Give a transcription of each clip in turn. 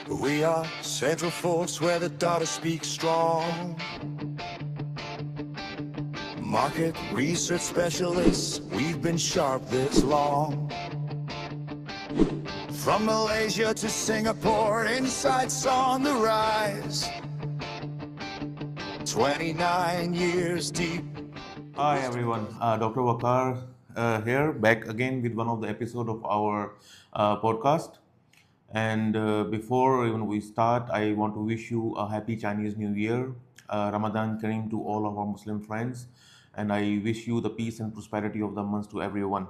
We are Central Force where the data speaks strong. Market research specialists, we've been sharp this long. From Malaysia to Singapore, insights on the rise. 29 years deep. Hi everyone, Dr. Waqar here, back again with one of the episode of our podcast. And before even we start, I want to wish you a happy Chinese New Year, Ramadan Kareem to all of our Muslim friends, and I wish you the peace and prosperity of the month to everyone.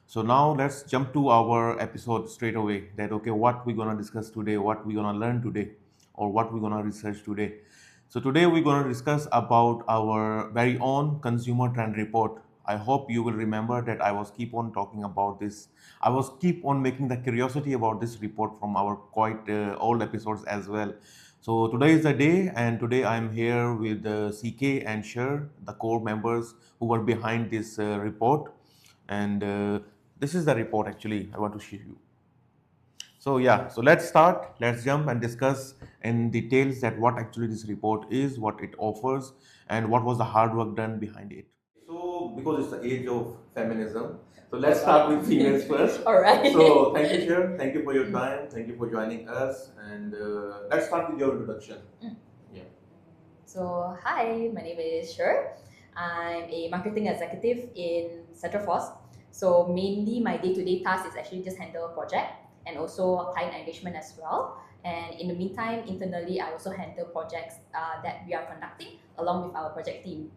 So now let's jump to our episode straight away. That okay, what we're gonna discuss today, what we're gonna learn today, or what we're gonna research today. So today we're gonna discuss about our very own consumer trend report. I hope you will remember that I was keep on talking about this. I was keep on making the curiosity about this report from our quite old episodes as well. So today is the day, and today I'm here with CK and Cher, the core members who were behind this report. And this is the report actually I want to share you. So yeah, so let's start. Let's jump and discuss in details that what actually this report is, what it offers, and what was the hard work done behind it. So because it's the age of feminism, so let's start with females first. All right. So thank you, Cher. Thank you for your time. Thank you for joining us. And let's start with your introduction. Yeah. So, hi, my name is Cher. I'm a marketing executive in Central Force. So, mainly my day-to-day task is actually just handle project and also client engagement as well. And in the meantime, internally, I also handle projects that we are conducting along with our project team.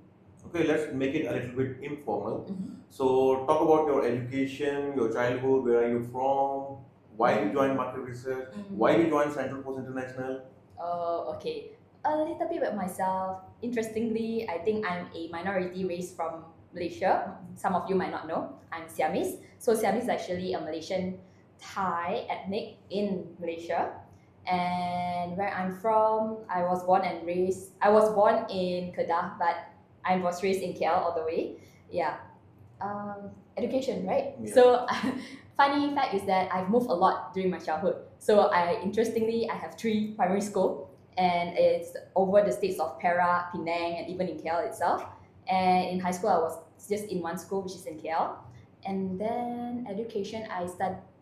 Okay, let's make it a little bit informal. So, talk about your education, your childhood, where are you from, why you joined market research, why you joined Central Post International. Oh, okay. A little bit about myself. Interestingly, I think I'm a minority race from Malaysia. Some of you might not know. I'm Siamese. So Siamese is actually a Malaysian Thai ethnic in Malaysia. And where I'm from, I was born in Kedah, but I was raised in KL all the way. Yeah. Education, right? Yeah. So funny fact is that I've moved a lot during my childhood. So I have 3 primary school, and it's over the states of Perak, Penang, and even in KL itself. And in high school, I was just in one school, which is in KL. And then education, I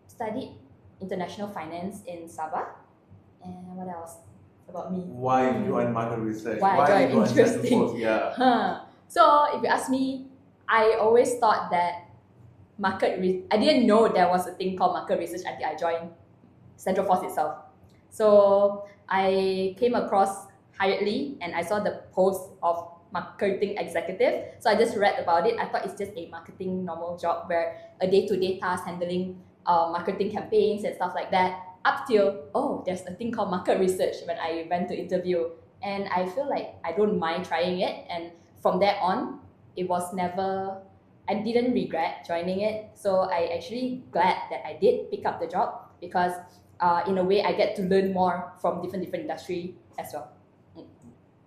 studied international finance in Sabah. And what else about me? Why you joined market research? Why I joined? you joined Central Interesting. Post? Yeah. So if you ask me, I always thought that I didn't know there was a thing called market research until I joined Central Force itself. So I came across Hurriedly and I saw the post of marketing executive. So I just read about it. I thought it's just a marketing normal job where a day-to-day task handling marketing campaigns and stuff like that. Up till, there's a thing called market research when I went to interview. And I feel like I don't mind trying it. And from there on, I didn't regret joining it. So I actually glad that I did pick up the job because in a way I get to learn more from different industry as well.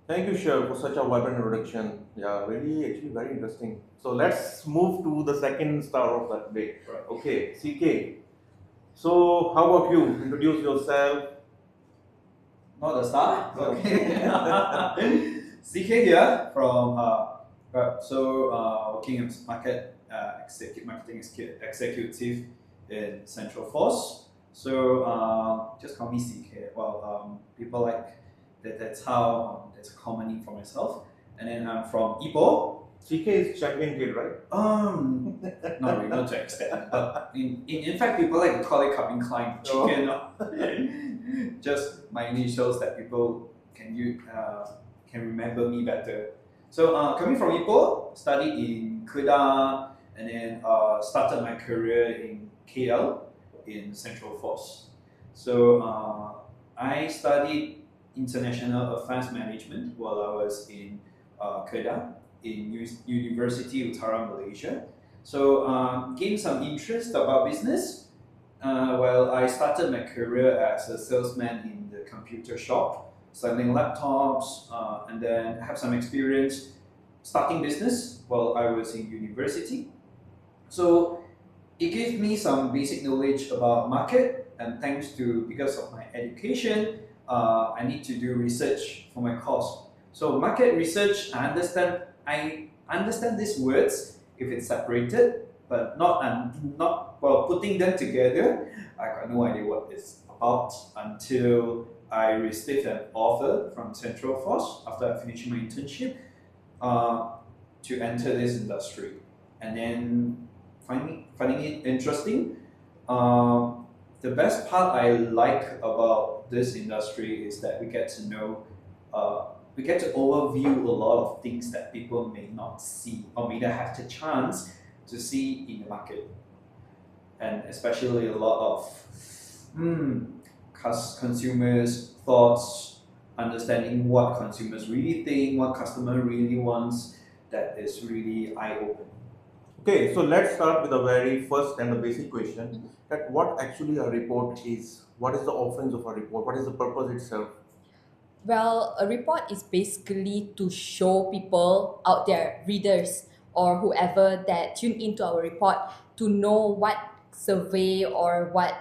Thank you, Cher, for such a vibrant introduction. Yeah, actually very interesting. So let's move to the second star of that day. Right. Okay, CK. So how about you? Introduce yourself. Not the star? Okay. CK here from working as marketing executive in Central Force. So just call me CK. Well, people like that. That's a common name for myself. And then I'm from Ipoh. CK is champion kid, right? Not really, not to extent. But in fact, people like to call it Calvin Klein chicken. Just my initials that people can remember me better. So coming from Ipoh, studied in Kedah, and then started my career in KL in Central Force. So I studied international affairs management while I was in Kedah in University Utara, Malaysia. So gained some interest about business. Well, I started my career as a salesman in the computer shop, selling laptops, and then have some experience starting business while I was in university. So it gave me some basic knowledge about market, and because of my education, I need to do research for my course. So market research, I understand these words if it's separated, but not well putting them together. I got no idea what it's about until I received an offer from Central Force after I finished my internship to enter this industry, and then finding it interesting. The best part I like about this industry is that we get to overview a lot of things that people may not see or may not have the chance to see in the market, and especially a lot of consumers' thoughts, understanding what consumers really think, what customer really wants. That is really eye-opening. Okay, so let's start with the very first and the basic question, that what actually a report is. What is the offense of a report? What is the purpose itself? Well, a report is basically to show people out there, readers or whoever that tune into our report, to know what survey or what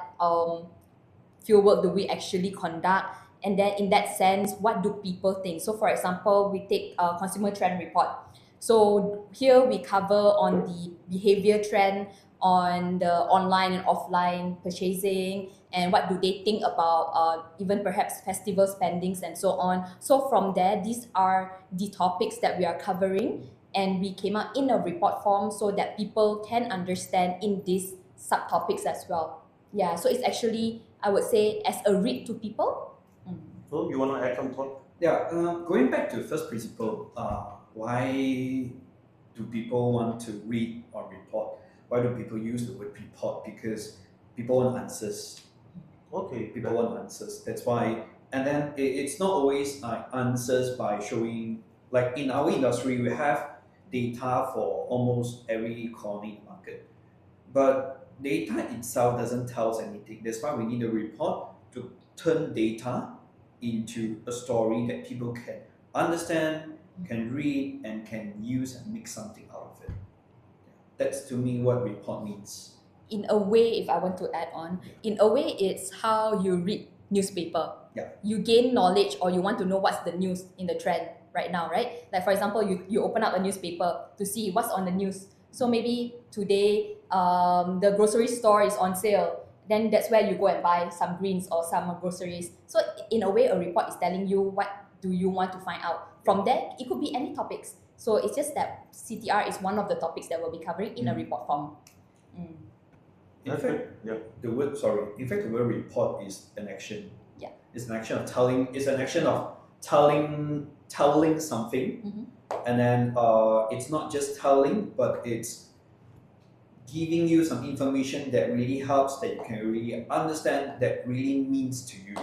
fieldwork do we actually conduct, and then in that sense, what do people think. So for example, we take a consumer trend report. So here we cover on the behavior trend on the online and offline purchasing, and what do they think about even perhaps festival spendings and so on. So from there, these are the topics that we are covering, and we came out in a report form so that people can understand in these subtopics as well. Yeah, so it's actually, I would say, as a read to people. So you want to add some thought? Yeah, going back to first principle, why do people want to read or report? Why do people use the word report? Because people want answers. Okay. People want answers. That's why. And then it's not always answers by showing, like in our industry, we have data for almost every corner in the market. But data itself doesn't tell us anything. That's why we need a report to turn data into a story that people can understand, can read, and can use and make something out of it. That's to me what report means. In a way, if I want to add on, in a way, it's how you read newspaper. Yeah. You gain knowledge, or you want to know what's the news in the trend right now, right? Like for example, you open up a newspaper to see what's on the news. So maybe today, the grocery store is on sale. Then that's where you go and buy some greens or some groceries. So in a way, a report is telling you what do you want to find out. From there, it could be any topics. So it's just that CTR is one of the topics that we'll be covering in a report form. In fact, the word report is an action. Yeah. It's an action of telling. It's an action of telling something, and then it's not just telling, but it's giving you some information that really helps, that you can really understand, that really means to you.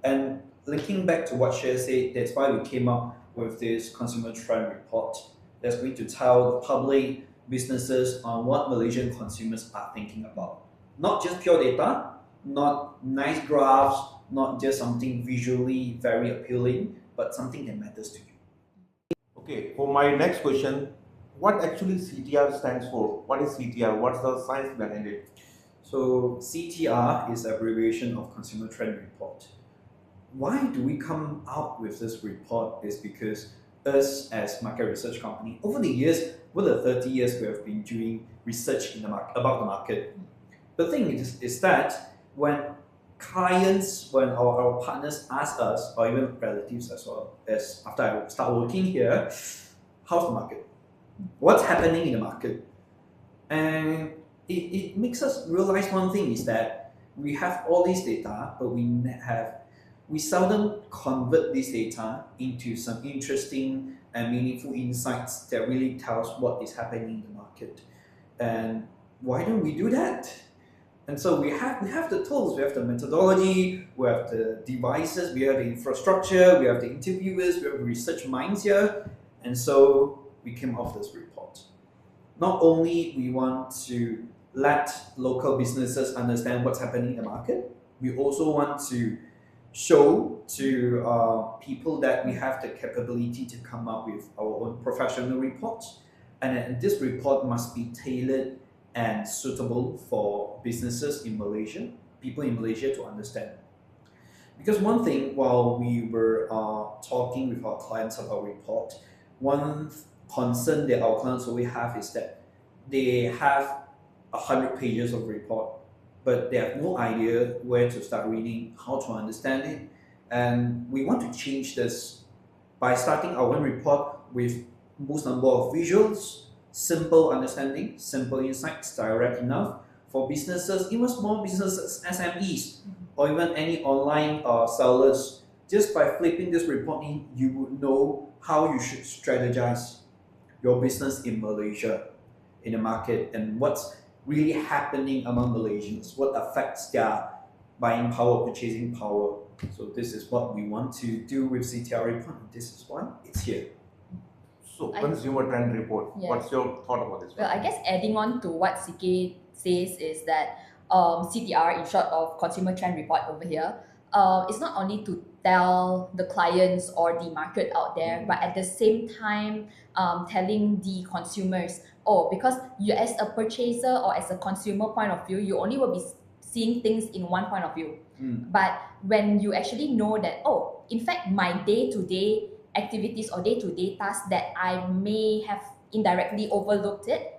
And linking back to what Cher said, that's why we came up with this consumer trend report that's going to tell the public, businesses on what Malaysian consumers are thinking about. Not just pure data, not nice graphs, not just something visually very appealing, but something that matters to you. Okay, for my next question, what actually CTR stands for? What is CTR? What's the science behind it? So CTR is abbreviation of Consumer Trend Report. Why do we come out with this report is because us as market research company, over the years, over the 30 years, we have been doing research in the about the market. The thing is that when clients, when our partners ask us, or even relatives as well, as after I start working here, how's the market? What's happening in the market? And it makes us realize one thing is that we have all this data, but we seldom convert this data into some interesting and meaningful insights that really tells what is happening in the market. And why don't we do that? And so we have the tools, we have the methodology, we have the devices, we have the infrastructure, we have the interviewers, we have research minds here. And so we came off this report. Not only we want to let local businesses understand what's happening in the market, we also want to show to people that we have the capability to come up with our own professional reports. And this report must be tailored and suitable for businesses in Malaysia people in Malaysia to understand. Because one thing, while we were talking with our clients about report, one concern that our clients always have is that they have 100 pages of report, but they have no idea where to start reading, how to understand it. And we want to change this by starting our own report with most number of visuals, simple understanding, simple insights, direct enough for businesses, even small businesses, SMEs, or even any online sellers. Just by flipping this report in, you would know how you should strategize your business in Malaysia, in the market, and what's really happening among Malaysians, what affects their buying power, purchasing power. So this is what we want to do with CTR report. This is why it's here. So, consumer trend report. Yeah. What's your thought about this? Well, I guess adding on to what CK says is that CTR, in short of Consumer Trend Report over here, it's not only to tell the clients or the market out there, but at the same time telling the consumers, because you as a purchaser or as a consumer point of view, you only will be seeing things in one point of view. But when you actually know that, in fact, my day-to-day activities or day-to-day tasks that I may have indirectly overlooked it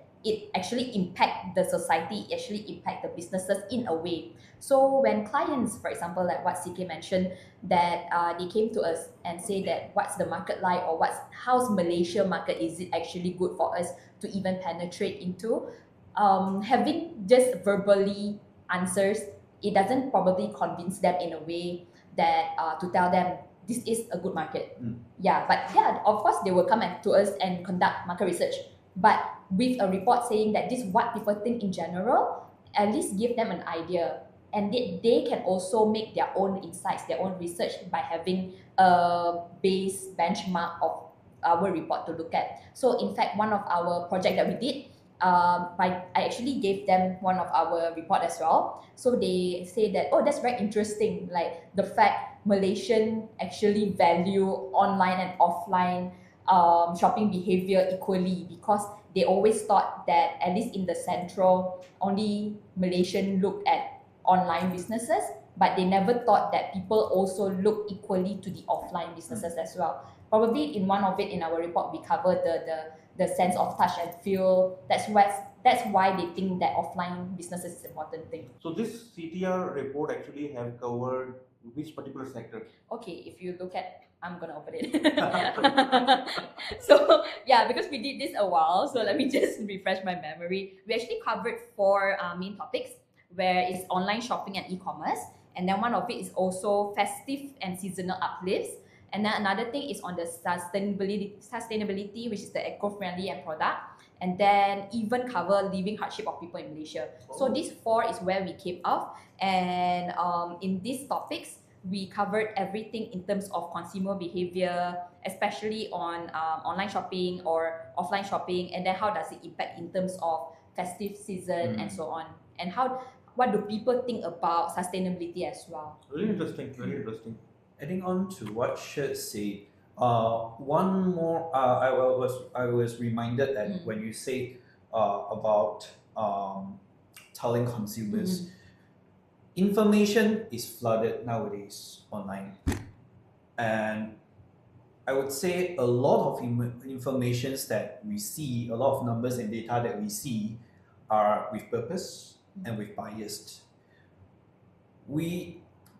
actually impact the society, it actually impact the businesses in a way. So when clients, for example, like what CK mentioned, that they came to us and say that what's the market like, or how's Malaysia market, is it actually good for us to even penetrate into? Having just verbally answers, it doesn't probably convince them in a way that to tell them this is a good market. Of course they will come to us and conduct market research, but with a report saying that this is what people think in general, at least give them an idea, and they can also make their own insights, their own research by having a base benchmark of our report to look at. So in fact, one of our project that we did, I actually gave them one of our report as well. So they say that, that's very interesting, like the fact Malaysian actually value online and offline shopping behavior equally, because they always thought that, at least in the central, only Malaysian look at online businesses, but they never thought that people also look equally to the offline businesses as well. Probably in one of it, in our report, we covered the sense of touch and feel. That's why they think that offline businesses is an important thing. So this CTR report actually have covered which particular sector? Okay, if you look at, I'm gonna open it. So because we did this a while, so let me just refresh my memory. We actually covered 4 main topics, where it's online shopping and e-commerce, and then one of it is also festive and seasonal uplifts, and then another thing is on the sustainability, which is the eco-friendly and product, and then even cover living hardship of people in Malaysia. So these 4 is where we came off, and in these topics, we covered everything in terms of consumer behavior, especially on online shopping or offline shopping, and then how does it impact in terms of festive season and so on, and what do people think about sustainability as well. Very interesting, very interesting. Adding on to what Cher said, one more, I was reminded that when you say about telling consumers, information is flooded nowadays online, and I would say a lot of informations that we see, a lot of numbers and data that we see, are with purpose and with bias.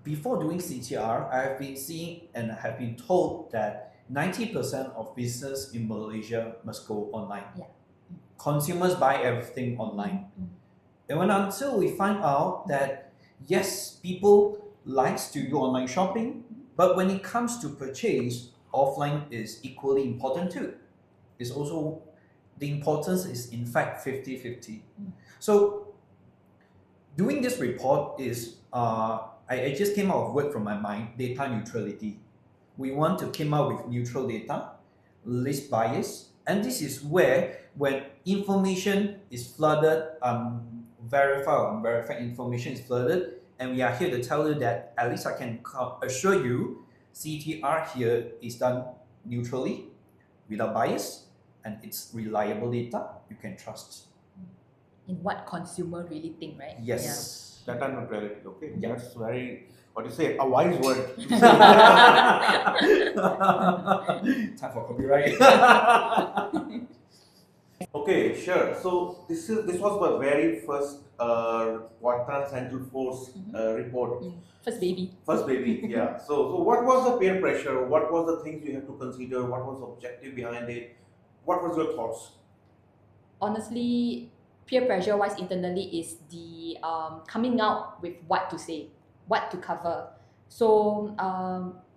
Before doing CTR, I have been seeing and have been told that 90% of business in Malaysia must go online. Consumers buy everything online. And until we find out that yes, people likes to do online shopping, but when it comes to purchase, offline is equally important too. It's also, the importance is in fact 50-50. So doing this report is, I just came out of word from my mind, data neutrality. We want to come out with neutral data, least bias, and this is where, when information is flooded, verified or unverified information is flooded, and we are here to tell you that, at least I can assure you, CTR here is done neutrally, without bias, and it's reliable data you can trust. in what consumer really think, right? Yes, data neutrality. Okay, that's very, what do you say, a wise word. Time for copyright. Okay, sure. So this was my very first Waqar Central Force report. First baby. First baby, yeah. So what was the peer pressure? What was the things you have to consider? What was the objective behind it? What was your thoughts? Honestly, peer pressure wise internally is the coming out with what to say, what to cover. So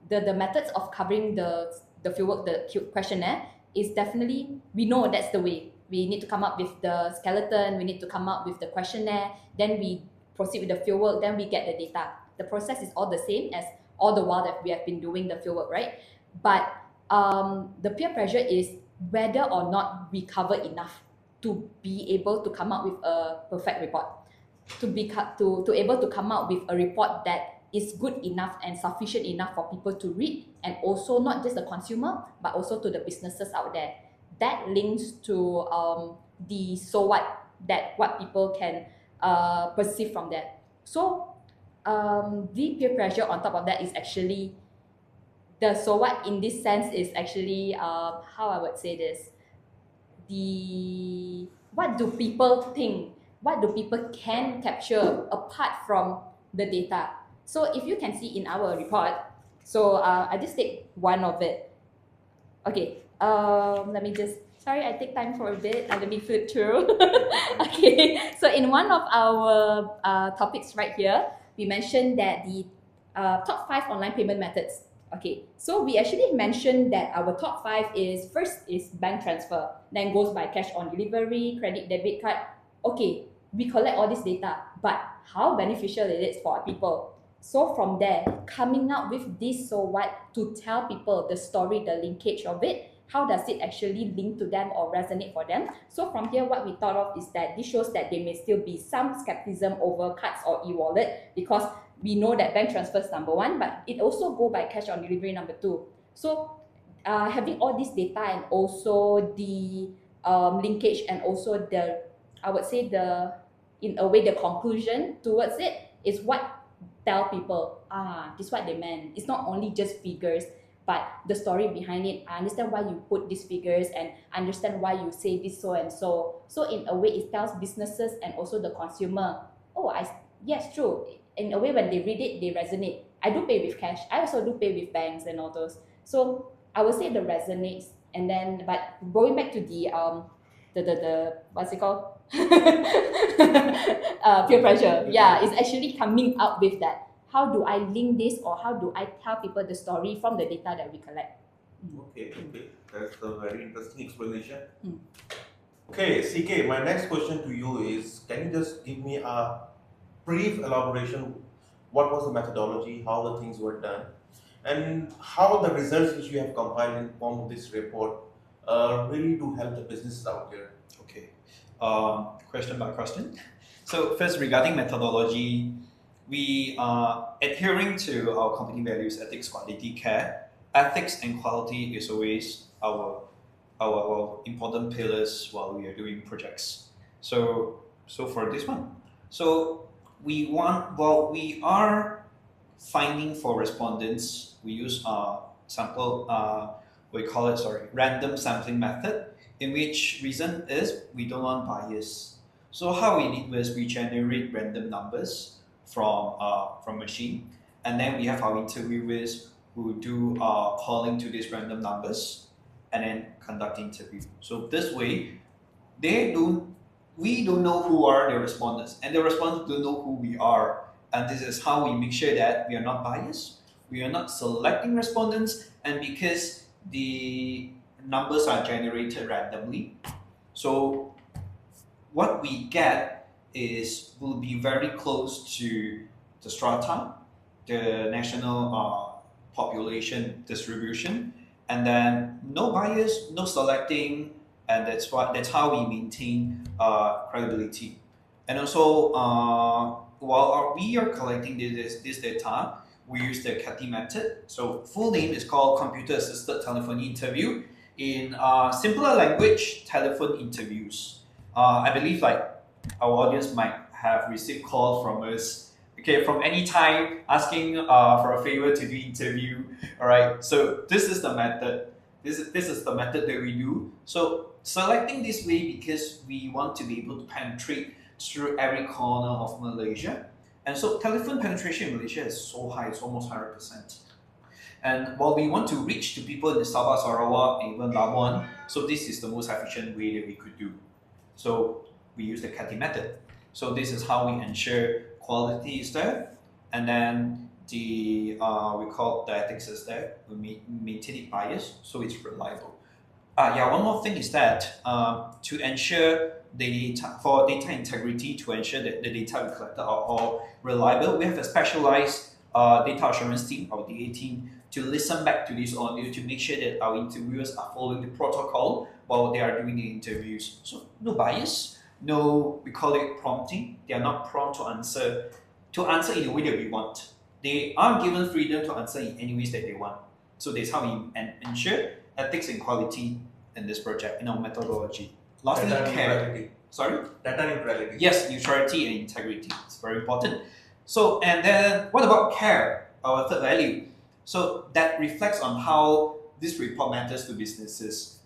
the methods of covering the fieldwork, the questionnaire is definitely, we know that's the way. We need to come up with the skeleton, we need to come up with the questionnaire, then we proceed with the fieldwork, then we get the data. The process is all the same as all the while that we have been doing the fieldwork, right? But the peer pressure is whether or not we cover enough to be able to come up with a perfect report, to able to come out with a report that is good enough and sufficient enough for people to read, and also not just the consumer but also to the businesses out there. That links to the so what, that what people can perceive from that. So the peer pressure on top of that is actually the so what in this sense is actually how I would say this, the what do people think, what do people can capture apart from the data. So if you can see in our report, so I just take one of it. Okay, let me just, sorry, I take time for a bit, let me flip through. Okay, so in one of our topics right here, we mentioned that the top 5 online payment methods. Okay, so we actually mentioned that our top 5 is, first is bank transfer, then goes by cash on delivery, credit, debit card. Okay, we collect all this data, but how beneficial it is for people. So from there, coming up with this so what to tell people the story, the linkage of it, how does it actually link to them or resonate for them. So from here, what we thought of is that this shows that there may still be some skepticism over cards or e-wallet, because we know that bank transfer is number 1, but it also go by cash on delivery number 2. So having all this data and also the linkage and also the, I would say the, in a way, the conclusion towards it is what tell people, this is what they meant. It's not only just figures, but the story behind it. I understand why you put these figures and understand why you say this so and so. So in a way, it tells businesses and also the consumer, oh, yes, true. In a way, when they read it, they resonate. I do pay with cash. I also do pay with banks and all those. So I would say the resonates. And then, but going back to the what's it called? Peer pressure. Yeah, it's actually coming up with that. How do I link this, or how do I tell people the story from the data that we collect? Okay, that's a very interesting explanation. Okay, CK, my next question to you is, can you just give me a brief elaboration? What was the methodology, how the things were done, and how the results which you have compiled in form of this report really do help the businesses out there? Okay, question by question. So first, regarding methodology, we are adhering to our company values: ethics, quality, care. Ethics and quality is always our important pillars while we are doing projects. So for this one, so we are finding for respondents, we use random sampling method, in which reason is we don't want bias. So how we did was we generate random numbers from machine, and then we have our interviewers who do calling to these random numbers and then conduct interview. So this way, we don't know who are the respondents, and the respondents don't know who we are. And this is how we make sure that we are not biased, we are not selecting respondents, and because the numbers are generated randomly, so what we get will be very close to the strata, the national population distribution, and then no bias, no selecting, and that's how we maintain credibility. And also, while we are collecting this data, we use the CATI method. So full name is called Computer Assisted Telephony Interview. In simpler language, telephone interviews. I believe like our audience might have received calls from us, okay, from any time asking for a favor to do interview. All right, so this is the method. This is the method that we do. So selecting this way because we want to be able to penetrate through every corner of Malaysia. And so telephone penetration in Malaysia is so high, it's almost 100%. And while we want to reach to people in the Sabah, Sarawak, and even Labuan, so this is the most efficient way that we could do. So we use the CATI method. So this is how we ensure quality is there, and then the we call the ethics is there. We maintain it biased, so it's reliable. One more thing is that to ensure for data integrity, to ensure that the data we collected are all reliable, we have a specialized data assurance team, our DA team, to listen back to this audio to make sure that our interviewers are following the protocol while they are doing the interviews. So no bias, no, we call it prompting. They are not prompt to answer in the way that we want. They are given freedom to answer in any ways that they want. So that's how we ensure ethics and quality in this project, in our methodology. Lastly, care. Sorry? Data neutrality. Yes, neutrality and integrity. It's very important. So, and then what about care, our third value? So that reflects on how this report matters to businesses.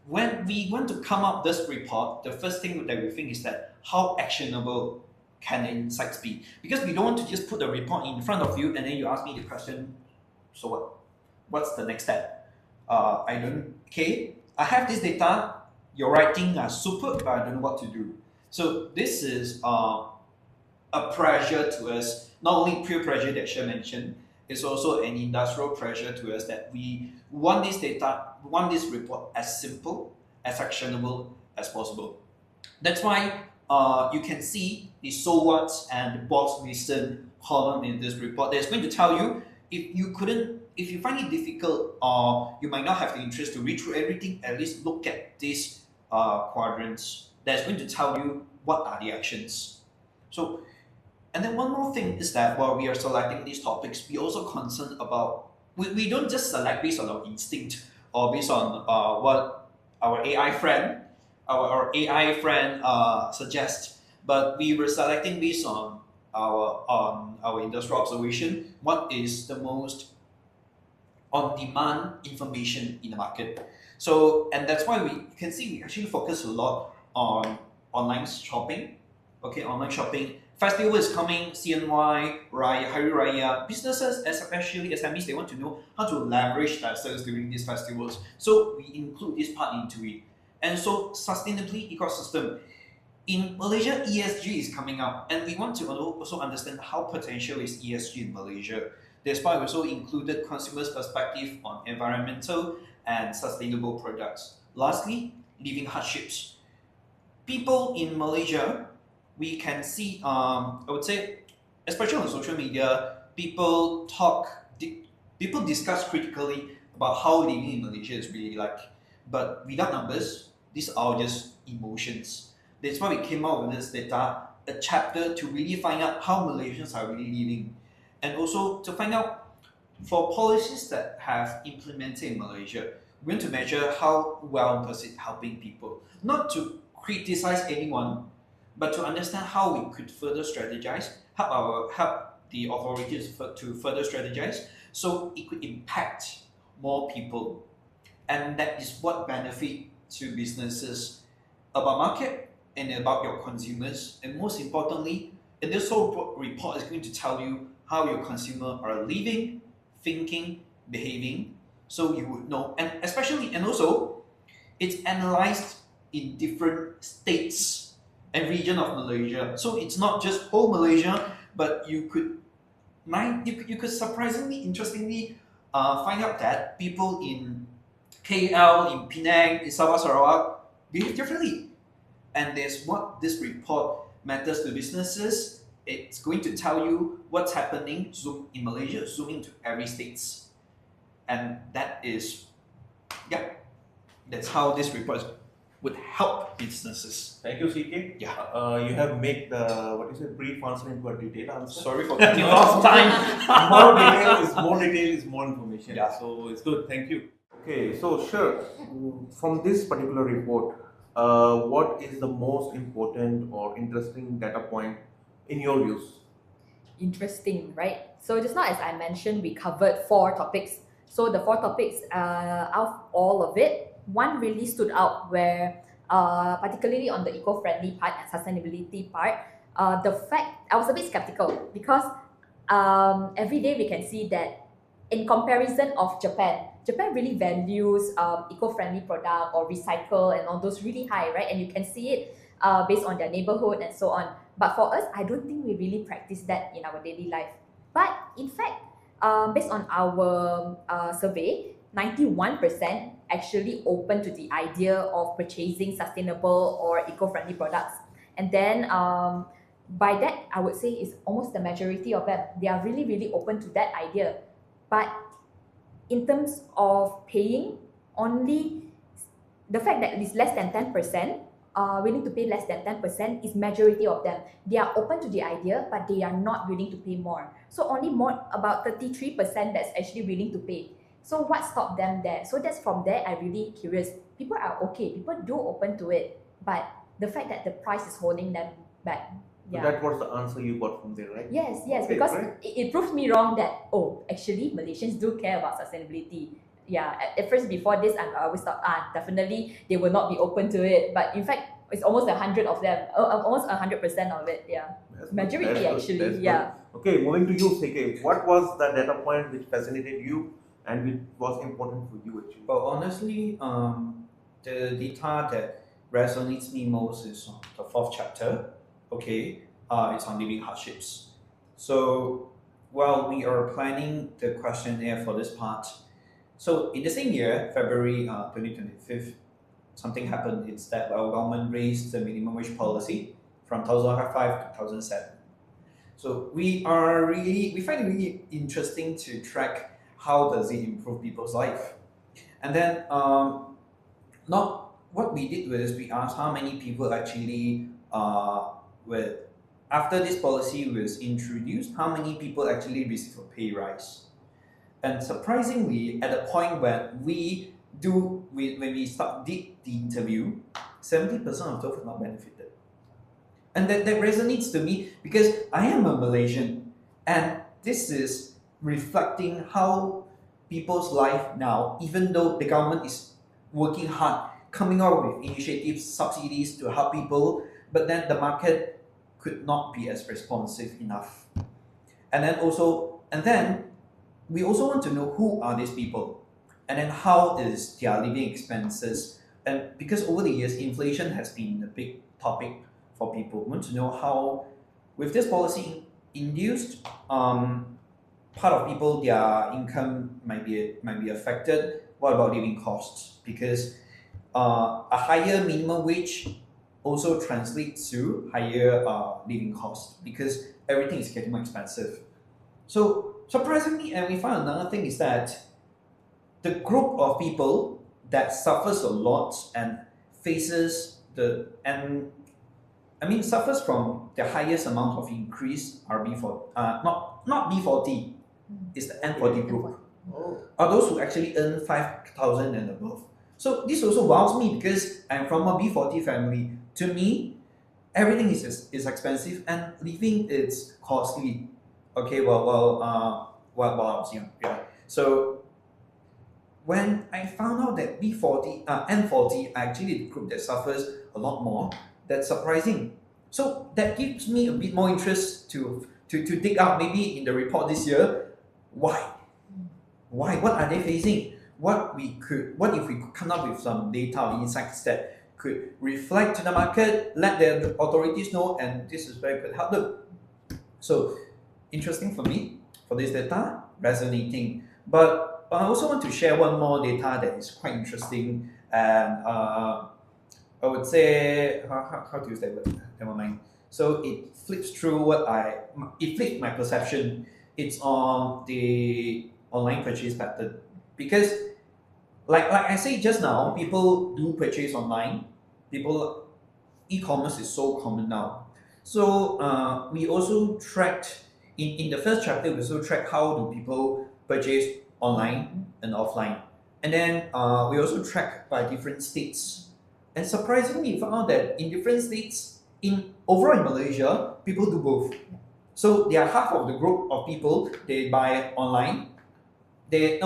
When we want to come up this report, the first thing that we think is that how actionable can the insights be? Because we don't want to just put the report in front of you and then you ask me the question, so what? What's the next step? I have this data, your writing are super, but I don't know what to do. So this is a pressure to us, not only peer pressure that Cher mentioned, it's also an industrial pressure to us that we want this data, we want this report as simple, as actionable as possible. That's why you can see the so what's and the box reason column in this report. That's going to tell you if you find it difficult or you might not have the interest to read through everything, at least look at these quadrants. That's going to tell you what are the actions. So, and then one more thing is that while we are selecting these topics, we also concerned about, we don't just select based on our instinct or based on what our AI friend suggests, but we were selecting based on our industrial observation, what is the most on-demand information in the market. So, and that's why we can see we actually focus a lot on online shopping. Okay, online shopping. Festival is coming, CNY, Hari Raya. Businesses, especially SMEs, they want to know how to leverage their sales during these festivals. So we include this part into it. And so sustainability ecosystem. In Malaysia, ESG is coming up, and we want to also understand how potential is ESG in Malaysia. That's why we also included consumers' perspective on environmental and sustainable products. Lastly, living hardships. People in Malaysia, we can see, I would say, especially on social media, people discuss critically about how living in Malaysia is really like. But without numbers, these are just emotions. That's why we came out with this data, a chapter to really find out how Malaysians are really living. And also to find out for policies that have implemented in Malaysia, we want to measure how well does it helping people. Not to criticize anyone, but to understand how we could further strategize, help the authorities to further strategize, so it could impact more people. And that is what benefit to businesses about market and about your consumers. And most importantly, in this whole report is going to tell you how your consumer are living, thinking, behaving, so you would know. And especially, and also, it's analyzed in different states and region of Malaysia. So it's not just whole Malaysia, but you could surprisingly, interestingly find out that people in KL, in Penang, in Sabah Sarawak behave differently. And that's what this report matters to businesses. It's going to tell you what's happening in Malaysia, zooming to every states. And that is, that's how this report would help businesses. Thank you, CK. Yeah. You have made the brief answer into a detailed answer. Sorry for cutting off time. More detail is more information. Yeah. So it's good. Thank you. Okay, so sure. From this particular report, what is the most important or interesting data point in your views? Interesting, right? So just now, as I mentioned, we covered 4 topics. So the 4 topics, out of all of it, one really stood out where, particularly on the eco-friendly part and sustainability part, the fact I was a bit skeptical because every day we can see that in comparison of Japan really values eco-friendly product or recycle and all those really high, right? And you can see it based on their neighborhood and so on. But for us, I don't think we really practice that in our daily life. But in fact, based on our survey, 91% actually open to the idea of purchasing sustainable or eco-friendly products. And then by that, I would say it's almost the majority of them. They are really, really open to that idea. But in terms of paying, only the fact that it's less than 10%, willing to pay less than 10% is majority of them. They are open to the idea, but they are not willing to pay more. So only more about 33% that's actually willing to pay. So what stopped them there? So that's from there I'm really curious. People are okay, people do open to it, but the fact that the price is holding them back. So that was the answer you got from there, right? Yes, Okay, because great. it proves me wrong that, oh, actually Malaysians do care about sustainability. Yeah, at first before this, I always thought, definitely they will not be open to it. But in fact, it's almost 100 of them, almost 100% of it. Yeah, That's majority good. actually. That's Yeah. good. Okay, moving to you, CK. What was the data point which fascinated you and which was important for you actually? Well, honestly, the data that resonates me most is on the 4th chapter. Okay, it's on living hardships. So while we are planning the questionnaire for this part, so in the same year, February 2025, something happened. It's that our government raised the minimum wage policy from 2005 to 2007. So we find it really interesting to track how does it improve people's life. And then not what we did was we asked how many people actually were after this policy was introduced, how many people actually received a pay rise. And surprisingly, at the point when when we did the interview, 70% of those were not benefited. And that resonates to me because I am a Malaysian, and this is reflecting how people's life now, even though the government is working hard, coming out with initiatives, subsidies to help people, but then the market could not be as responsive enough. And then we also want to know who are these people, and then how is their living expenses. And because over the years, inflation has been a big topic for people. We want to know how, with this policy induced, part of people their income might be affected. What about living costs? Because a higher minimum wage also translates to higher living costs because everything is getting more expensive. So surprisingly, and we found another thing is that the group of people that suffers a lot and suffers from the highest amount of increase are not B40, it's the N40 group. Oh, Are those who actually earn 5,000 and above. So this also wows me because I'm from a B40 family. To me, everything is expensive and living is costly. Okay, while I was young, yeah. So when I found out that N40 are actually the group that suffers a lot more, that's surprising. So that gives me a bit more interest to dig out maybe in the report this year. Why? What are they facing? What if we could come up with some data or insights that could reflect to the market, let the authorities know, and this is very good help them. So interesting for me for this data, resonating. But I also want to share one more data that is quite interesting, and I would say how to use that word? Never mind. So it flips my perception. It's on the online purchase pattern because, like I said just now, people do purchase online. E-commerce is so common now. So we also tracked in the first chapter. We also tracked how do people purchase online and offline, and then we also track by different states. And surprisingly, we found out that in different states, overall in Malaysia, people do both. So there are half of the group of people, they buy online. They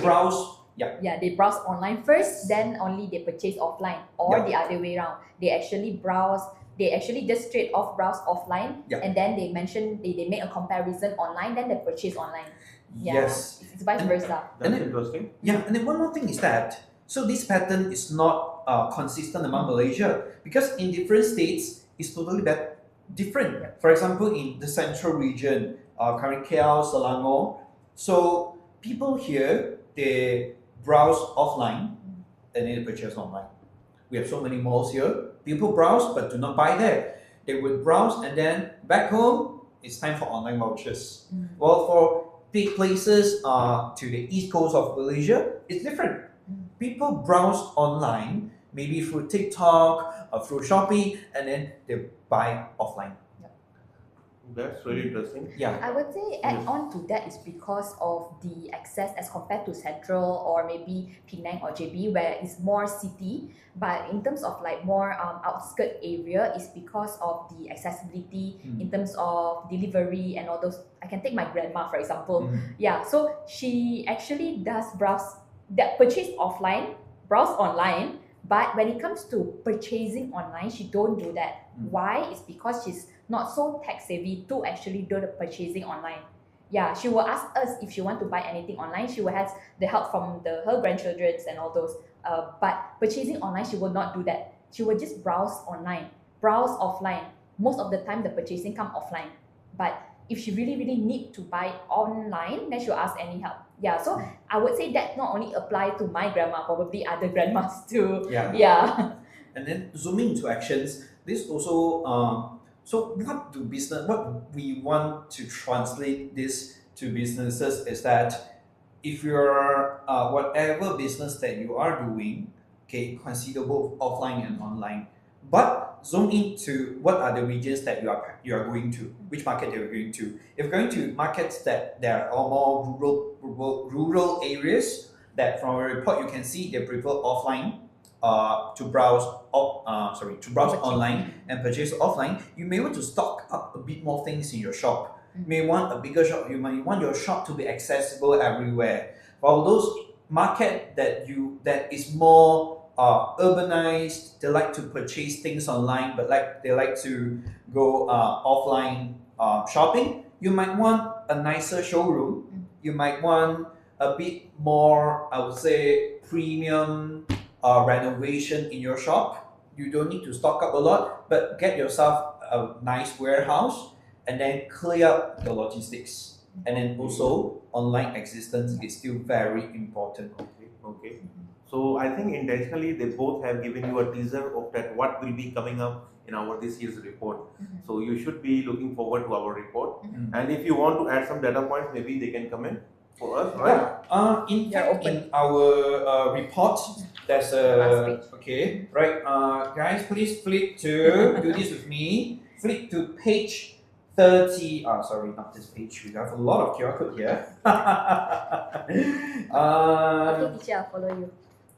browse. Yeah. Yeah, they browse online first, then only they purchase offline, or Yeah. the other way around. They actually just straight off browse offline, Yeah. and then they make a comparison online, then they purchase online. Yeah. Yes. It's vice versa. That's then- interesting. Yeah, and then one more thing is that, so this pattern is not consistent among Malaysia, because in different states, it's totally different. For example, in the central region, current KL, Selangor, so people here, they browse offline and then they purchase online. We have so many malls here. People browse but do not buy there. They would browse and then back home, it's time for online vouchers. Well, for big places to the east coast of Malaysia, it's different. People browse online, maybe through TikTok or through Shopee, and then they buy offline. That's really interesting. Yeah. I would say add on to that is because of the access as compared to Central or maybe Penang or JB, where it's more city. But in terms of like more outskirt area, it's because of the accessibility in terms of delivery and all those. I can take my grandma for example. Yeah, so she actually does purchase offline, browse online. But when it comes to purchasing online, she don't do that. Why? It's because she's not so tech savvy to actually do the purchasing online. Yeah, she will ask us if she want to buy anything online. She will have the help from her grandchildren and all those. But purchasing online, she will not do that. She will just browse online, browse offline. Most of the time, the purchasing come offline. But if she really need to buy online, then she'll ask any help. Yeah, so I would say that not only apply to my grandma, probably other grandmas too. Yeah. And then zooming into actions, this also so what we want to translate this to businesses is that if you're whatever business that you are doing, okay, consider both offline and online. But zoom into what are the regions that you are going to, which market you're going to. If you're going to markets that are more rural areas, that from a report you can see they prefer offline to browse online and purchase offline. You may want to stock up a bit more things in your shop. You may want a bigger shop. You might want your shop to be accessible everywhere. For those market that is more urbanized, they like to purchase things online, but they like to go offline shopping. You might want a nicer showroom. You might want a bit more, I would say, premium renovation in your shop. You don't need to stock up a lot, but get yourself a nice warehouse and then clear up the logistics. And then also online existence is still very important. Okay. So I think intentionally they both have given you a teaser of that what will be coming up in our this year's report. So you should be looking forward to our report. And if you want to add some data points, maybe they can comment for us, right? Yeah. In fact, in our report, there's a guys, please flip to do this with me. Flip to page 30. Sorry, not this page. We have a lot of QR code here. Okay, teacher, I'll follow you.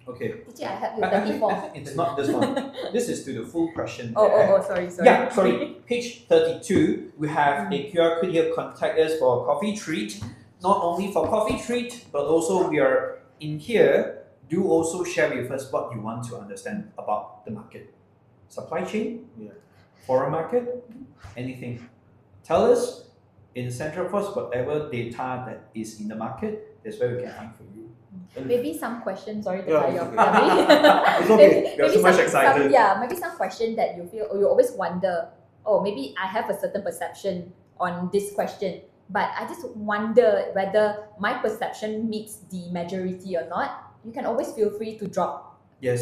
Okay. Teacher, I have you I think 34. it's not this one. This is to the full question. Sorry. Yeah, sorry. Page 32, we have a QR code here. Contact us for a coffee treat. Not only for coffee treat, but also we are in here. Do also share with us what you want to understand about the market, supply chain, foreign market, anything. Tell us in Central Force whatever data that is in the market. That's where we can find for you. Maybe some questions. Sorry to Yeah, cut you it's off. okay. Yeah, It's okay. We are so much excited. Maybe some question that you feel, or you always wonder, oh, maybe I have a certain perception on this question, but I just wonder whether my perception meets the majority or not. You can always feel free to drop it.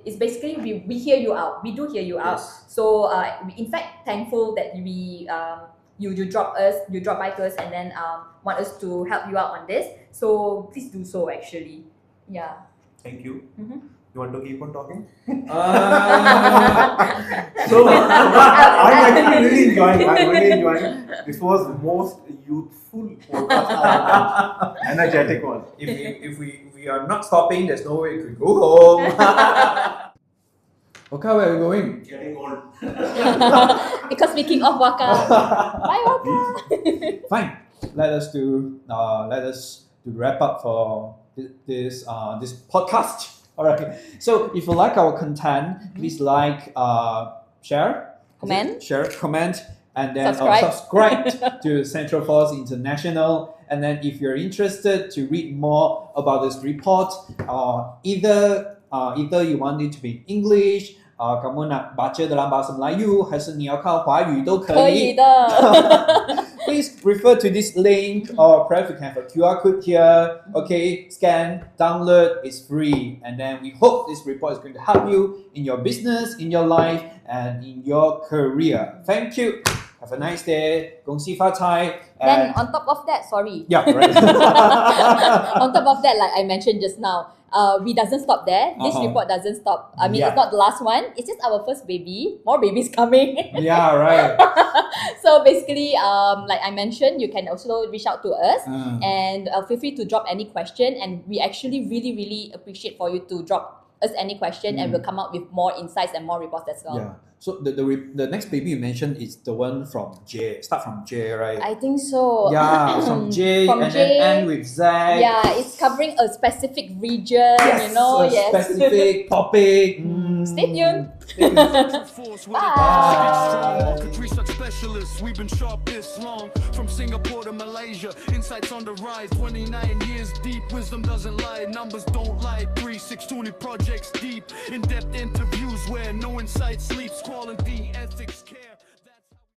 It's basically we hear you out. We do hear you out. So in fact, thankful that you drop by to us and then want us to help you out on this. So please do so actually. Yeah. Thank you. You want to keep on talking? So I'm actually really enjoying. This was the most youthful podcast I've done. Energetic one. if we are not stopping, there's no way we could go home. Okay, where are we going? Getting old. Because speaking of Waqar, bye Waqar. Fine. Let us do wrap up for this podcast. All right. So if you like our content, please like, share, Comment. share, comment, and then Subscribe. subscribe to Central Force International. And then if you're interested to read more about this report, either you want it to be in English, kamu nak baca dalam bahasa Melayu, 还是你要看华语都可以。可以的。Please refer to this link, or perhaps you can have a QR code here. Okay, scan, download, it's free. And then we hope this report is going to help you in your business, in your life, and in your career. Thank you. Have a nice day. 恭喜发财. Then on top of that, sorry. Yeah, right. On top of that, like I mentioned just now, we doesn't stop there. This report doesn't stop. I mean, Yeah. it's not the last one. It's just our first baby. More babies coming. Yeah, right. So basically, like I mentioned, you can also reach out to us and feel free to drop any question. And we actually really, really appreciate for you to drop us any question, and we'll come out with more insights and more reports as well. Yeah. So the next baby you mentioned is the one from J. Start from J, right? I think so. Yeah, from J From and J. then end with Z. Yeah, it's covering a specific region, Yes, you know. a specific topic. Stay tuned. Bye. Country such specialists, we've been sharp this long. From Singapore to Malaysia, insights on the rise. 29 years deep, wisdom doesn't lie, numbers don't lie. 3,620 projects deep, in-depth interviews where no insight sleeps. Quality, ethics, care.